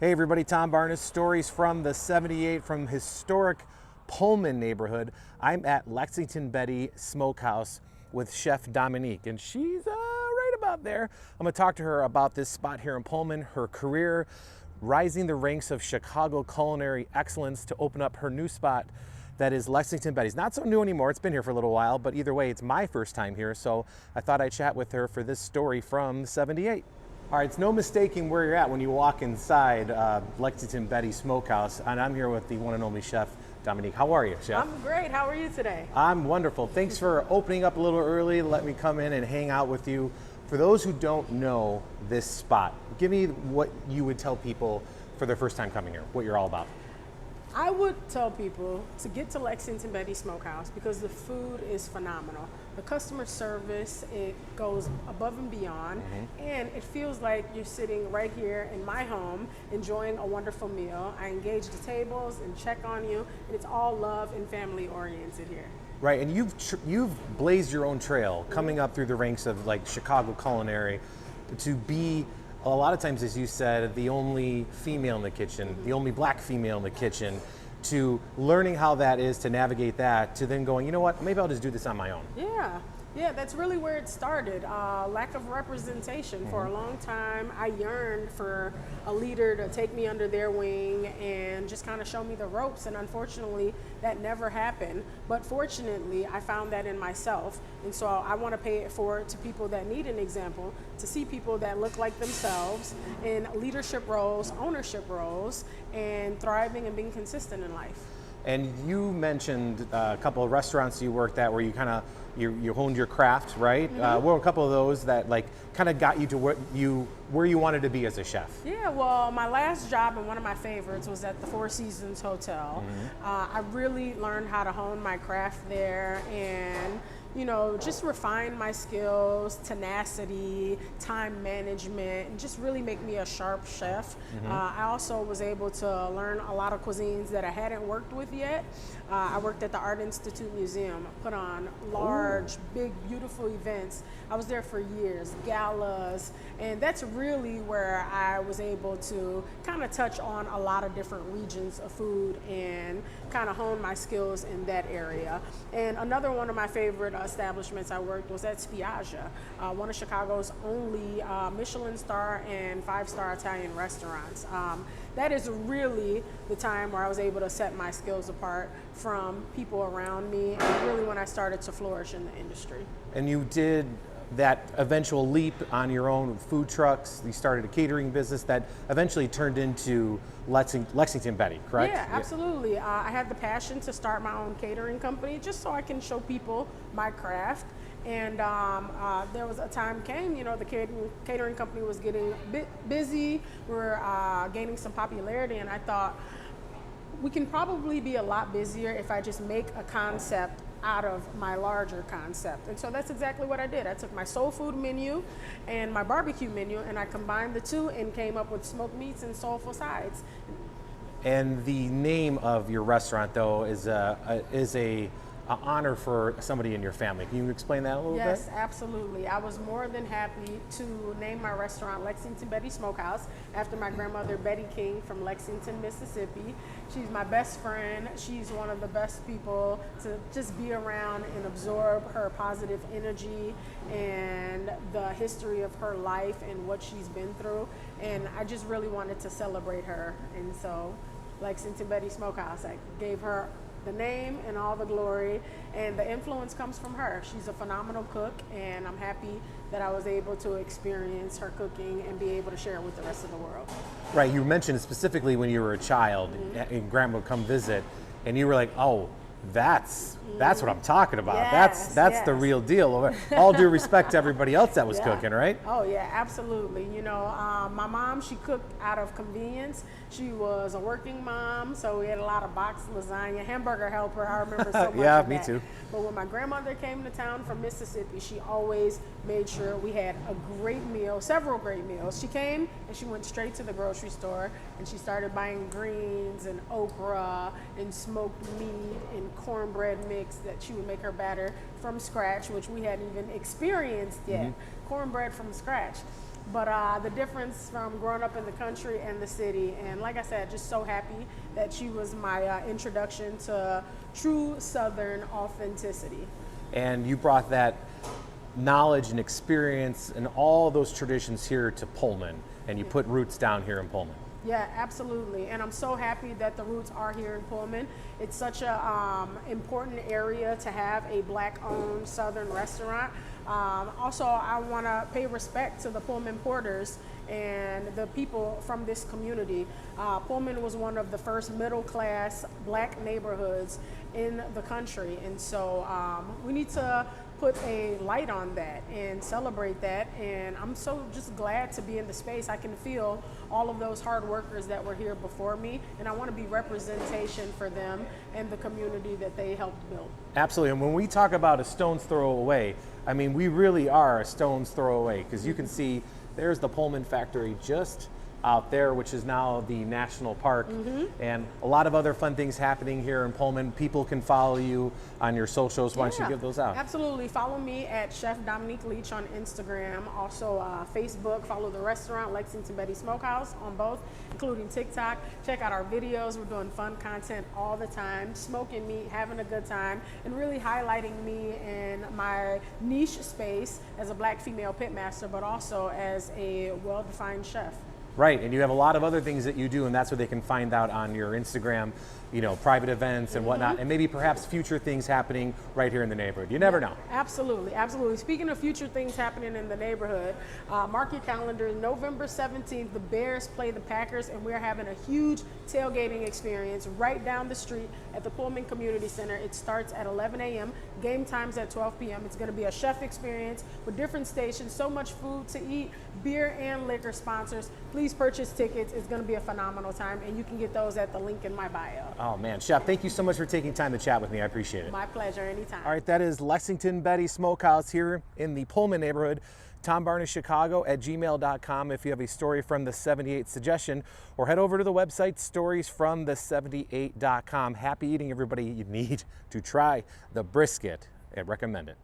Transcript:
Hey everybody, Tom Barnes, stories from the 78 from historic Pullman neighborhood. I'm at Lexington Betty Smokehouse with Chef Dominique, and she's right about there. I'm gonna talk to her about this spot here in Pullman, her career, rising the ranks of Chicago culinary excellence to open up her new spot that is Lexington Betty's. Not so new anymore, it's been here for a little while, but either way, it's my first time here, so I thought I'd chat with her for this story from the 78. All right, it's no mistaking where you're at when you walk inside Lexington Betty Smokehouse, and I'm here with the one and only Chef Dominique. How are you, Chef? I'm great. How are you today? I'm wonderful. Thanks for opening up a little early. Let me come in and hang out with you. For those who don't know this spot, give me what you would tell people for their first time coming here, what you're all about. I would tell people to get to Lexington Betty Smokehouse because the food is phenomenal. The customer service, it goes above and beyond, and it feels like you're sitting right here in my home enjoying a wonderful meal. I engage the tables and check on you, and it's all love and family oriented here. Right, and you've blazed your own trail coming up through the ranks of like Chicago culinary to be, a lot of times, as you said, the only female in the kitchen, the only black female in the kitchen, to learning how that is to navigate that, to then going, you know what, maybe I'll just do this on my own. Yeah, that's really where it started. Lack of representation. For a long time, I yearned for a leader to take me under their wing and just kind of show me the ropes, and unfortunately, that never happened. But fortunately, I found that in myself, and so I want to pay it forward to people that need an example, to see people that look like themselves in leadership roles, ownership roles, and thriving and being consistent in life. And you mentioned a couple of restaurants you worked at where you kind of you honed your craft, right? What were a couple of those that like kind of got you to where you wanted to be as a chef? Yeah, well, my last job and one of my favorites was at the Four Seasons Hotel. I really learned how to hone my craft there and, you know, just refine my skills, tenacity, time management, and just really make me a sharp chef. I also was able to learn a lot of cuisines that I hadn't worked with yet. I worked at the Art Institute Museum, put on large, big, beautiful events. I was there for years, galas, and that's really where I was able to kind of touch on a lot of different regions of food and kind of hone my skills in that area. And another one of my favorite establishments I worked was at Spiaggia, one of Chicago's only Michelin-starred and 5-star Italian restaurants. That is really the time where I was able to set my skills apart from people around me, and really when I started to flourish in the industry. And you did that eventual leap on your own food trucks. You started a catering business that eventually turned into Lexington Betty, correct? Yeah, absolutely. I had the passion to start my own catering company just so I can show people my craft. And there was a time came, you know, the catering company was getting a bit busy. We were gaining some popularity, and I thought we can probably be a lot busier if I just make a concept out of my larger concept. And so that's exactly what I did. I took my soul food menu and my barbecue menu, and I combined the two and came up with smoked meats and soulful sides. And the name of your restaurant, though, is a honor for somebody in your family. Can you explain that a little bit? Yes, absolutely. I was more than happy to name my restaurant Lexington Betty Smokehouse after my grandmother Betty King from Lexington, Mississippi. She's my best friend. She's one of the best people to just be around and absorb her positive energy and the history of her life and what she's been through. And I just really wanted to celebrate her. And so Lexington Betty Smokehouse, I gave her the name and all the glory, and the influence comes from her. She's a phenomenal cook, and I'm happy that I was able to experience her cooking and be able to share it with the rest of the world. Right, you mentioned specifically when you were a child and grandma would come visit, and you were like, oh, that's what I'm talking about. Yes, that's the real deal. All due respect to everybody else that was cooking, right? Oh yeah, absolutely. You know, my mom, she cooked out of convenience. She was a working mom, so we had a lot of boxed lasagna, hamburger helper. I remember so much yeah, of me that. too. But when my grandmother came to town from Mississippi, she always made sure we had a great meal, several great meals. She came and she went straight to the grocery store and she started buying greens and okra and smoked meat and cornbread mix that she would make her batter from scratch, which we hadn't even experienced yet. Cornbread from scratch. but the difference from growing up in the country and the city. And like I said, just so happy that she was my introduction to true Southern authenticity. And you brought that knowledge and experience and all those traditions here to Pullman, and you put roots down here in Pullman. Yeah, absolutely. And I'm so happy that the roots are here in Pullman. It's such a important area to have a Black-owned Southern restaurant. Also, I want to pay respect to the Pullman Porters and the people from this community. Pullman was one of the first middle-class Black neighborhoods in the country, and so we need to put a light on that and celebrate that. And I'm so just glad to be in the space. I can feel all of those hard workers that were here before me, and I want to be representation for them and the community that they helped build. Absolutely. And when we talk about a stone's throw away, I mean, we really are a stone's throw away, because you can see there's the Pullman factory just out there, which is now the national park, and a lot of other fun things happening here in Pullman. People can follow you on your socials. Why don't you give those out? Absolutely. Follow me at Chef Dominique Leach on Instagram. Also Facebook. Follow the restaurant, Lexington Betty Smokehouse, on both, including TikTok. Check out our videos. We're doing fun content all the time, smoking meat, having a good time, and really highlighting me in my niche space as a Black female pitmaster, but also as a well-defined chef. Right, and you have a lot of other things that you do, and that's what they can find out on your Instagram, you know, private events and whatnot, and maybe perhaps future things happening right here in the neighborhood. You never know. Absolutely, absolutely. Speaking of future things happening in the neighborhood, mark your calendar. November 17th, the Bears play the Packers, and we're having a huge tailgating experience right down the street at the Pullman Community Center. It starts at 11 a.m. Game time's at 12 p.m. It's going to be a chef experience with different stations, so much food to eat, beer and liquor sponsors. Please purchase tickets. It's going to be a phenomenal time, and you can get those at the link in my bio. Oh man, Chef, thank you so much for taking time to chat with me. I appreciate it. My pleasure, anytime. All right, that is Lexington Betty Smokehouse here in the Pullman neighborhood. TomBarneyChicago@gmail.com if you have a story from the 78 suggestion, or head over to the website storiesfromthe78.com. Happy eating, everybody. You need to try the brisket. I recommend it.